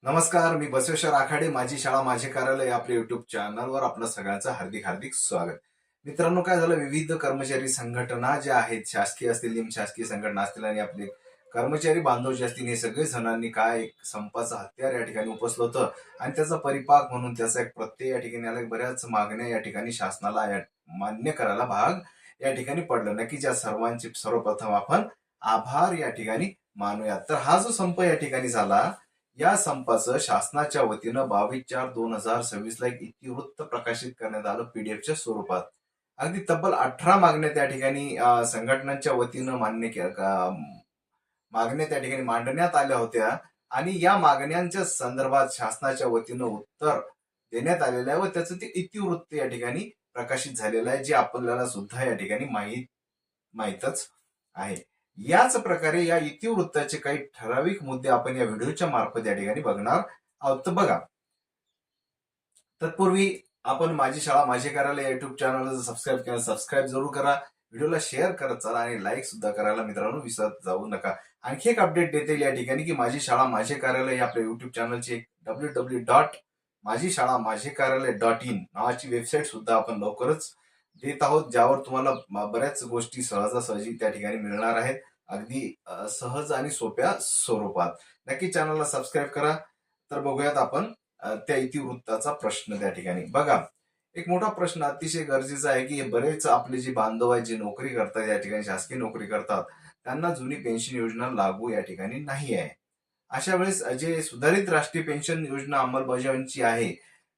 नमस्कार, मी बसवेश्वर आखाडे. माझी शाळा माझे कार्यालय आपल्या युट्यूब चॅनलवर आपलं सगळ्यांचं हार्दिक हार्दिक स्वागत. मित्रांनो, काय झालं, विविध कर्मचारी संघटना ज्या आहेत, शासकीय असतील, निमशासकीय संघटना असतील आणि आपले कर्मचारी बांधव जे असतील, हे सगळे जणांनी काय एक संपाचं हत्यार या ठिकाणी उपसलं होतं आणि त्याचा परिपाक म्हणून त्याचा एक प्रत्यय या ठिकाणी आला. बऱ्याच मागण्या या ठिकाणी शासनाला मान्य करायला भाग या ठिकाणी पडलं. नक्कीच या सर्वांचे सर्वप्रथम आपण आभार या ठिकाणी मानूयात. तर हा जो संप या ठिकाणी झाला, या संपाचं शासनाच्या वतीनं 22/4/2026 ला एक इतिवृत्त प्रकाशित करण्यात आलं पीडीएफच्या स्वरूपात. अगदी तब्बल 18 मागण्या त्या ठिकाणी संघटनांच्या वतीनं मागण्या त्या ठिकाणी मांडण्यात आल्या होत्या आणि या मागण्यांच्या संदर्भात शासनाच्या वतीनं उत्तर देण्यात आलेलं आहे व त्याचं ते इतिवृत्त या ठिकाणी प्रकाशित झालेलं आहे, जे आपल्याला सुद्धा या ठिकाणी माहीतच आहे. याच प्रकारे या इतिवृत्ताचे काही ठराविक मुद्दे आपण या व्हिडिओच्या मार्फत या ठिकाणी बघणार आहोत. तर बघा, तत्पूर्वी आपण माझी शाळा माझे कार्यालय युट्यूब चॅनल सबस्क्राईब केलं, सबस्क्राईब जरूर करा, व्हिडिओला शेअर करत चला आणि लाईक सुद्धा करायला मित्रांनो विसरत जाऊ नका. आणखी एक अपडेट देता येईल या ठिकाणी की माझी शाळा माझे कार्यालय आपल्या युट्यूब चॅनलची www.माझीशाळामाझेकार्यालय.in नावाची वेबसाईट सुद्धा आपण लवकरच देत आहोत, ज्यावर तुम्हाला बऱ्याच गोष्टी सहजासहजी त्या ठिकाणी मिळणार आहेत, अगदी सहज आणि सोप्या स्वरूपात. नक्की चॅनलला सबस्क्राईब करा. तर बघूयात आपण त्या इतिवृत्ताचा प्रश्न. त्या ठिकाणी बघा, एक मोठा प्रश्न अतिशय गरजेचा आहे की बरेच आपले जे बांधव आहेत, जे नोकरी करतात, या ठिकाणी शासकीय नोकरी करतात, त्यांना जुनी पेन्शन योजना लागू या ठिकाणी नाही आहे. अशा वेळेस जे सुधारित राष्ट्रीय पेन्शन योजना अंमलबजावणीची आहे,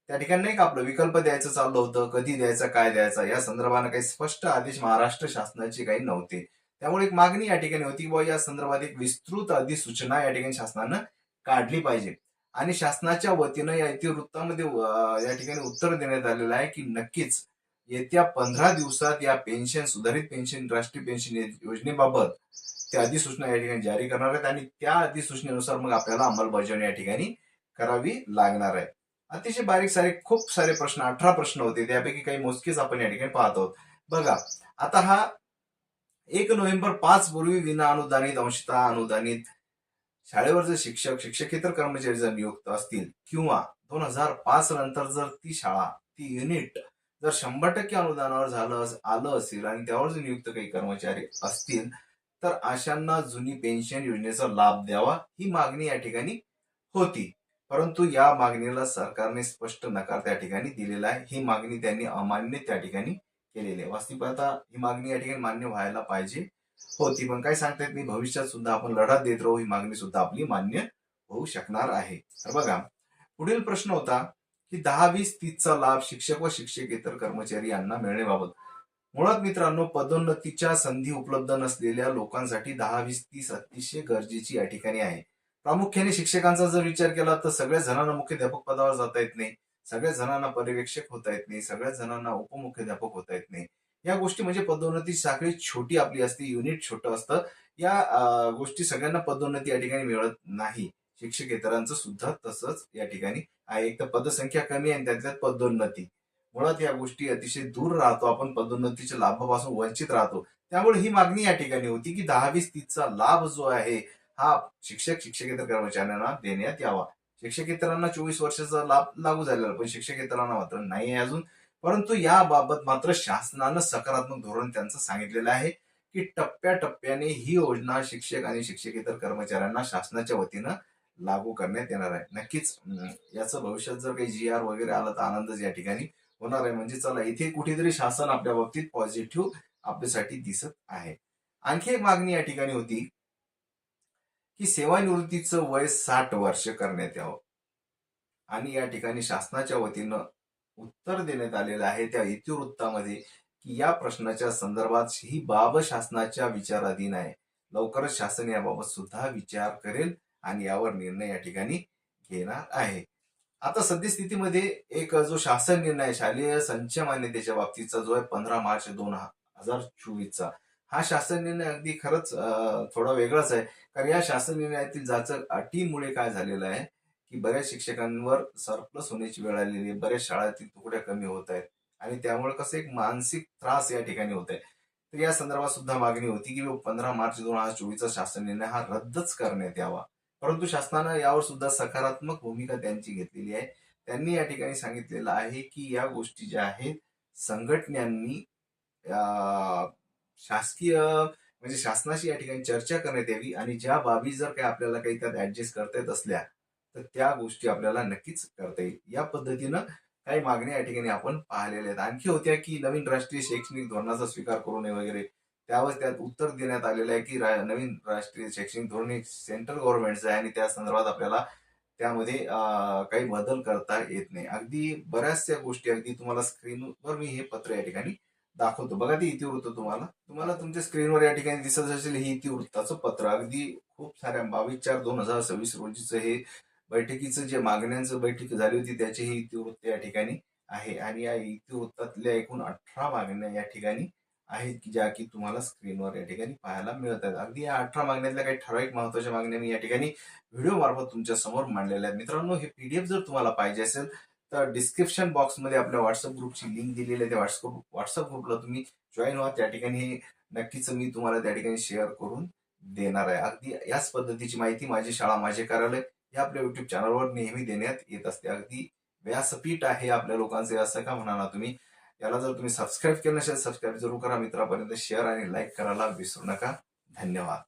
त्या ठिकाणी नाही का आपलं विकल्प द्यायचं चाललं होतं, कधी द्यायचा, काय द्यायचा, या संदर्भाने काही स्पष्ट आदेश महाराष्ट्र शासनाचे काही नव्हते. त्यामुळे एक मागणी या ठिकाणी होती की या संदर्भात एक विस्तृत अधिसूचना या ठिकाणी शासनानं काढली पाहिजे आणि शासनाच्या वतीनं या इतिवृत्तामध्ये या ठिकाणी उत्तर देण्यात आलेलं आहे की नक्कीच येत्या 15 दिवसात या पेन्शन, सुधारित पेन्शन, राष्ट्रीय पेन्शन योजनेबाबत त्या अधिसूचना या ठिकाणी जारी करणार आहेत आणि त्या अधिसूचनेनुसार मग आपल्याला अंमलबजावणी या ठिकाणी करावी लागणार आहे. अतिशय बारीक सारीक खूप सारे प्रश्न, 18 प्रश्न होते, त्यापैकी काही मोजकेच आपण या ठिकाणी पाहत आहोत. बघा, आता हा 1 नोव्हेंबर 5 पूर्वी विना अनुदानित, अंशतः अनुदानित शाळेवर जर शिक्षक, शिक्षकेतर कर्मचारी जर नियुक्त असतील किंवा 2005 नंतर जर ती शाळा, ती युनिट जर 100% अनुदानावर आलं असेल आणि त्यावर जर नियुक्त काही कर्मचारी असतील, तर अशांना जुनी पेन्शन योजनेचा लाभ द्यावा, ही मागणी या ठिकाणी होती. परंतु या मागणीला सरकारने स्पष्ट नकार त्या ठिकाणी दिलेला आहे. ही मागणी त्यांनी अमान्य त्या ठिकाणी केलेली आहे. वास्तविक पाहता ही मागणी या ठिकाणी मान्य व्हायला पाहिजे होती, पण काय सांगता येत नाही, भविष्यात सुद्धा आपण लढा देत राहू, ही मागणी सुद्धा आपली मान्य होऊ शकणार आहे. तर बघा, पुढील प्रश्न होता की 10-20-30चा लाभ शिक्षक व शिक्षकेतर कर्मचारी यांना मिळण्याबाबत. मुळात मित्रांनो, पदोन्नतीच्या संधी उपलब्ध नसलेल्या लोकांसाठी 10-20-30 अतिशय गरजेची या ठिकाणी आहे. प्रामुख्याने शिक्षकांचा जर विचार केला तर सगळ्याच जणांना मुख्याध्यापक पदावर जाता येत नाही, सगळ्याच जणांना पर्यवेक्षक होता येत नाही, सगळ्याच जणांना उपमुख्याध्यापक होता येत नाही. या गोष्टी म्हणजे पदोन्नती साखळी छोटी आपली असते, युनिट छोटं असतं. या गोष्टी सगळ्यांना पदोन्नती या ठिकाणी मिळत नाही. शिक्षकेतरांचं सुद्धा तसंच या ठिकाणी आहे. एक तर पदसंख्या कमी आहे आणि त्यात पदोन्नती, मुळात या गोष्टी अतिशय दूर राहतो आपण, पदोन्नतीच्या लाभापासून वंचित राहतो. त्यामुळे ही मागणी या ठिकाणी होती की 10-20-30चा लाभ जो आहे हा शिक्षक, शिक्षकेतर कर्मचाऱ्यांना देण्यात यावा. शिक्षकेतरांना 24 वर्षाचा लाभ लागू झालेला, पण शिक्षकेतरांना मात्र नाही आहे अजून. परंतु याबाबत मात्र शासनानं सकारात्मक धोरण त्यांचं सांगितलेलं आहे की टप्प्याटप्प्याने ही योजना शिक्षक आणि शिक्षकेतर कर्मचाऱ्यांना शासनाच्या वतीनं लागू करण्यात येणार आहे. नक्कीच याचं भविष्यात जर काही GR वगैरे आलं तर आनंदच या ठिकाणी होणार आहे. म्हणजे चला, इथे कुठेतरी शासन आपल्या बाबतीत पॉझिटिव्ह आपल्यासाठी दिसत आहे. आणखी एक मागणी या ठिकाणी होती की सेवानिवृत्तीचं वय 60 वर्ष करण्यात यावं आणि या ठिकाणी शासनाच्या वतीनं उत्तर देण्यात आलेलं आहे त्या इतिवृत्तामध्ये की या प्रश्नाच्या संदर्भात ही बाब शासनाच्या विचाराधीन आहे. लवकरच शासन याबाबत सुद्धा विचार करेल आणि यावर निर्णय या ठिकाणी घेणार आहे. आता सद्यस्थितीमध्ये एक जो शासन निर्णय शालेय संच मान्यतेच्या बाबतीचा जो आहे 15 मार्च 2024चा, हा शासन निर्णय अगदी खरंच थोडा वेगळाच आहे. कारण या शासन निर्णयातील जाचक अटीमुळे काय झालेलं आहे की बऱ्याच शिक्षकांवर सरप्लस होण्याची वेळ आलेली आहे, बऱ्याच शाळातील तुकड्या कमी होत आहेत आणि त्यामुळे कसं एक मानसिक त्रास या ठिकाणी होत आहे. तर या संदर्भात सुद्धा मागणी होती की 15 मार्च 2024चा शासन निर्णय हा रद्दच करण्यात यावा. परंतु शासनानं यावर सुद्धा सकारात्मक भूमिका त्यांची घेतलेली आहे. त्यांनी या ठिकाणी सांगितलेलं आहे, की या गोष्टी ज्या आहेत संघटनांनी शासकीय म्हणजे शासनाशी या ठिकाणी चर्चा करण्यात यावी आणि ज्या बाबी जर काही आपल्याला काही त्यात ऍडजस्ट करता येत असल्या तर त्या गोष्टी आपल्याला नक्कीच करता येईल. या पद्धतीनं काही मागण्या या ठिकाणी आपण पाहिलेल्या आहेत. आणखी होत्या की नवीन राष्ट्रीय शैक्षणिक धोरणाचा स्वीकार करू नये वगैरे. त्यावर त्यात उत्तर देण्यात आलेलं आहे की नवीन राष्ट्रीय शैक्षणिक धोरण हे सेंट्रल गव्हर्नमेंटचं आहे आणि त्या संदर्भात आपल्याला त्यामध्ये काही बदल करता येत नाही. अगदी बऱ्याचशा गोष्टी अगदी तुम्हाला स्क्रीनवर मी हे पत्र या ठिकाणी दाखवतो. बघा ते इतिवृत्त तुम्हाला तुमच्या स्क्रीनवर या ठिकाणी दिसत असेल हे इतिवृत्ताचं पत्र. अगदी खूप साऱ्या 22/4/2026 रोजीचं हे बैठकीचं जे मागण्यांचं बैठक झाली होती त्याचे हे इतिवृत्त या ठिकाणी आहे आणि या इतिवृत्तातल्या एकूण 18 मागण्या या ठिकाणी आहेत की ज्या की तुम्हाला स्क्रीनवर या ठिकाणी पाहायला मिळत आहेत. अगदी या 18 मागण्यातल्या काही ठराविक महत्वाच्या मागण्या मी या ठिकाणी व्हिडिओ मार्फत तुमच्या समोर मांडलेल्या आहेत. मित्रांनो, हे पीडीएफ जर तुम्हाला पाहिजे असेल तर डिस्क्रिप्शन बॉक्समध्ये आपल्या व्हॉट्सअप ग्रुपची लिंक दिलेली आहे. त्या व्हॉट्सअप ग्रुपला तुम्ही जॉईन व्हा. त्या ठिकाणी हे नक्कीच मी तुम्हाला त्या ठिकाणी शेअर करून देणार आहे. अगदी याच पद्धतीची माहिती माझी शाळा माझे कार्यालय या आपल्या युट्यूब चॅनलवर नेहमी देण्यात येत असते. अगदी व्यासपीठ आहे आपल्या लोकांचे असं का म्हणा ना तुम्ही. याला जर तुम्ही सबस्क्राईब केलं नसेल सबस्क्राईब जरूर करा. मित्रापर्यंत शेअर आणि लाईक करायला विसरू नका. धन्यवाद.